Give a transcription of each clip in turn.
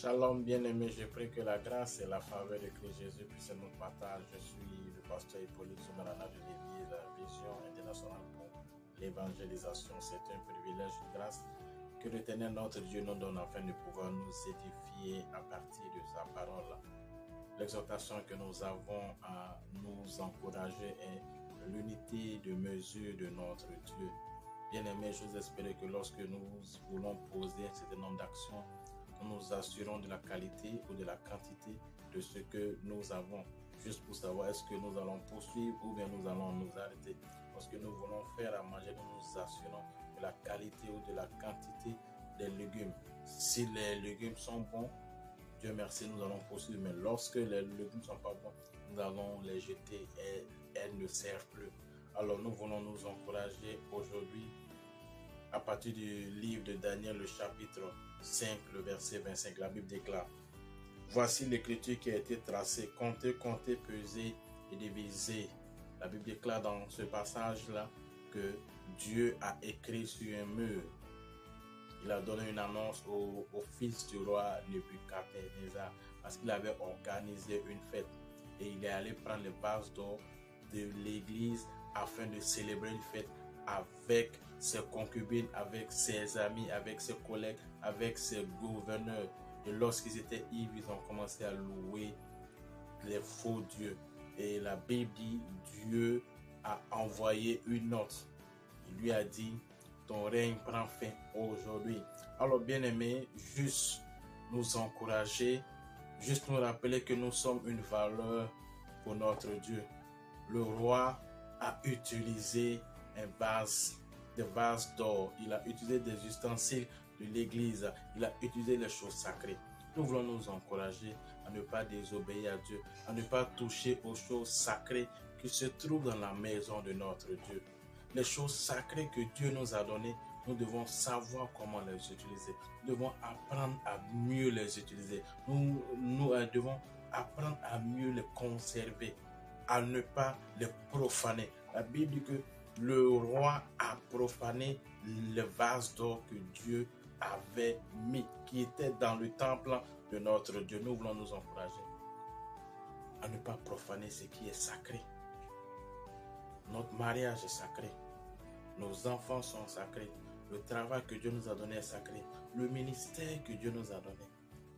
Shalom bien-aimés, je prie que la grâce et la faveur de Christ Jésus puissent nous partager. Je suis le pasteur Hippolyte Soumarana de l'Église Vision Internationale pour l'évangélisation. C'est un privilège, une grâce que l'Éternel notre Dieu nous donne afin de pouvoir nous édifier à partir de sa parole. L'exhortation que nous avons à nous encourager est l'unité de mesure de notre Dieu. Bien-aimés, je vous espère que lorsque nous voulons poser un certain nombre d'actions, nous nous assurons de la qualité ou de la quantité de ce que nous avons, juste pour savoir est-ce que nous allons poursuivre ou bien nous allons nous arrêter. Lorsque nous voulons faire à manger, nous nous assurons de la qualité ou de la quantité des légumes. Si les légumes sont bons, Dieu merci, nous allons poursuivre. Mais lorsque les légumes ne sont pas bons, nous allons les jeter et elles ne servent plus. Alors nous voulons nous encourager aujourd'hui à partir du livre de Daniel, le chapitre 5, le verset 25. La Bible déclare: voici l'écriture qui a été tracée, comptez, comptez, pesez et divisez. La Bible déclare dans ce passage-là que Dieu a écrit sur un mur. Il a donné une annonce au fils du roi Nebuchadnezzar parce qu'il avait organisé une fête et il est allé prendre les vases d'or de l'église afin de célébrer une fête avec ses concubines, avec ses amis, avec ses collègues, avec ses gouverneurs. Et lorsqu'ils étaient ivres, ils ont commencé à louer les faux dieux. Et la Bible dit, Dieu a envoyé une note. Il lui a dit, ton règne prend fin aujourd'hui. Alors bien aimé, juste nous encourager, juste nous rappeler que nous sommes une valeur pour notre Dieu. Le roi a utilisé des vases d'or. Il a utilisé des ustensiles de l'église. Il a utilisé les choses sacrées. Nous voulons nous encourager à ne pas désobéir à Dieu, à ne pas toucher aux choses sacrées qui se trouvent dans la maison de notre Dieu. Les choses sacrées que Dieu nous a données, nous devons savoir comment les utiliser. Nous devons apprendre à mieux les utiliser. Nous devons apprendre à mieux les conserver, à ne pas les profaner. La Bible dit que le roi a profané le vase d'or que Dieu avait mis, qui était dans le temple de notre Dieu. Nous voulons nous encourager à ne pas profaner ce qui est sacré. Notre mariage est sacré. Nos enfants sont sacrés. Le travail que Dieu nous a donné est sacré. Le ministère que Dieu nous a donné,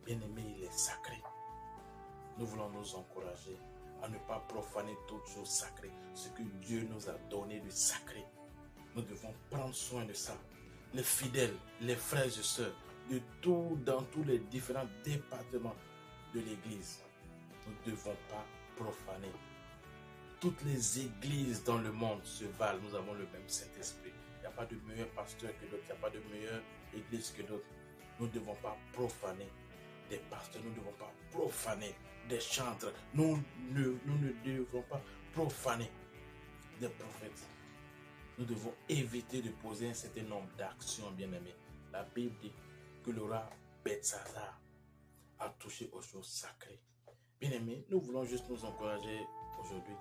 bien aimé, il est sacré. Nous voulons nous encourager à ne pas profaner toutes choses sacrées. Ce que Dieu nous a donné de sacré, nous devons prendre soin de ça. Les fidèles, les frères et sœurs, dans tous les différents départements de l'Église, nous ne devons pas profaner. Toutes les églises dans le monde se valent. Nous avons le même Saint-Esprit. Il n'y a pas de meilleur pasteur que d'autres. Il n'y a pas de meilleure église que d'autres. Nous ne devons pas profaner des pasteurs. Nous ne devons pas profaner des chantres. Nous ne devons pas profaner des prophètes. Nous devons éviter de poser un certain nombre d'actions, bien-aimés. La Bible dit que le roi Belshazzar a touché aux choses sacrées. Bien-aimés, nous voulons juste nous encourager aujourd'hui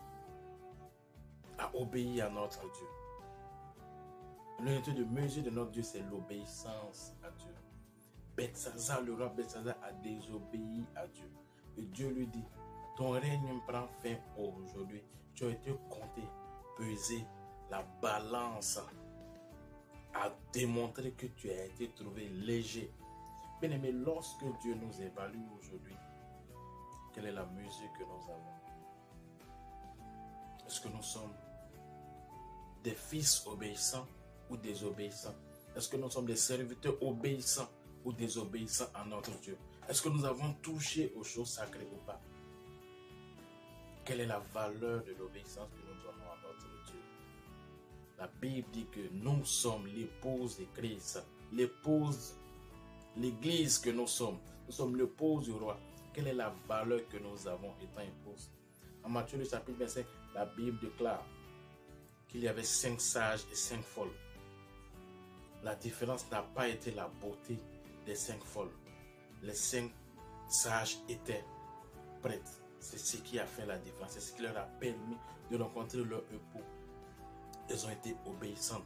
à obéir à notre Dieu. L'unité de mesure de notre Dieu, c'est l'obéissance à Dieu. Belshazzar, le roi Belshazzar a désobéi à Dieu. Et Dieu lui dit, ton règne prend fin aujourd'hui. Tu as été compté, pesé. La balance a démontré que tu as été trouvé léger. Bien aimé, lorsque Dieu nous évalue aujourd'hui, quelle est la mesure que nous avons? Est-ce que nous sommes des fils obéissants ou désobéissants? Est-ce que nous sommes des serviteurs obéissants ou désobéissants à notre Dieu? Est-ce que nous avons touché aux choses sacrées ou pas? Quelle est la valeur de l'obéissance que nous donnons à notre Dieu? La Bible dit que nous sommes l'épouse de Christ, l'épouse, l'église que nous sommes l'épouse du roi. Quelle est la valeur que nous avons étant épouse? En Matthieu le chapitre 25, la Bible déclare qu'il y avait 5 sages et 5 folles. La différence n'a pas été la beauté des 5 folles. Les 5 sages étaient prêtes. C'est ce qui a fait la différence. C'est ce qui leur a permis de rencontrer leur époux. Elles ont été obéissantes.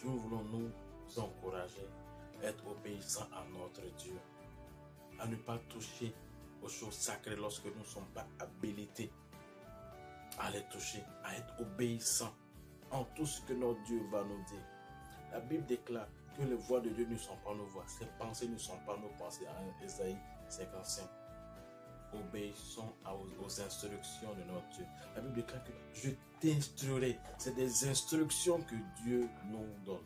Nous voulons nous encourager à être obéissants à notre Dieu, à ne pas toucher aux choses sacrées lorsque nous ne sommes pas habilités à les toucher, à être obéissants en tout ce que notre Dieu va nous dire. La Bible déclare que les voix de Dieu ne sont pas nos voix, ses pensées ne sont pas nos pensées. En Ésaïe 55. Obéissons aux instructions de notre Dieu. La Bible déclare que je t'instruirai. C'est des instructions que Dieu nous donne.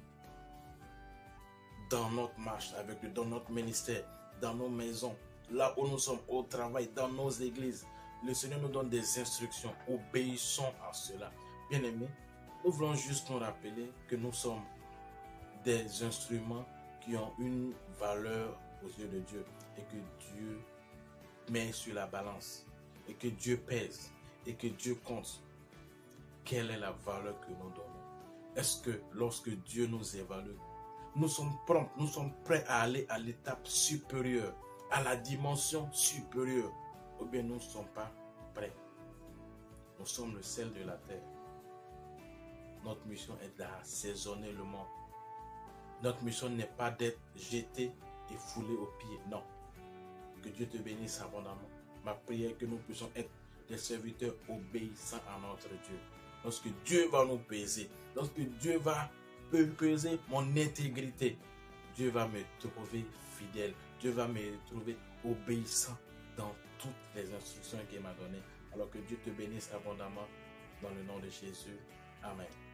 Dans notre marche avec Dieu, dans notre ministère, dans nos maisons, là où nous sommes, au travail, dans nos églises. Le Seigneur nous donne des instructions. Obéissons à cela. Bien-aimés, nous voulons juste nous rappeler que nous sommes des instruments qui ont une valeur aux yeux de Dieu et que Dieu met sur la balance et que Dieu pèse et que Dieu compte. Quelle est la valeur que nous donnons? Est-ce que lorsque Dieu nous évalue, nous sommes prompts, nous sommes prêts à aller à l'étape supérieure, à la dimension supérieure, ou bien nous ne sommes pas prêts? Nous sommes le sel de la terre. Notre mission est d'assaisonner le monde. Notre mission n'est pas d'être jeté et foulé aux pieds. Non. Que Dieu te bénisse abondamment. Ma prière est que nous puissions être des serviteurs obéissants à notre Dieu. Lorsque Dieu va nous peser, lorsque Dieu va peser mon intégrité, Dieu va me trouver fidèle. Dieu va me trouver obéissant dans toutes les instructions qu'il m'a données. Alors que Dieu te bénisse abondamment dans le nom de Jésus. Amen.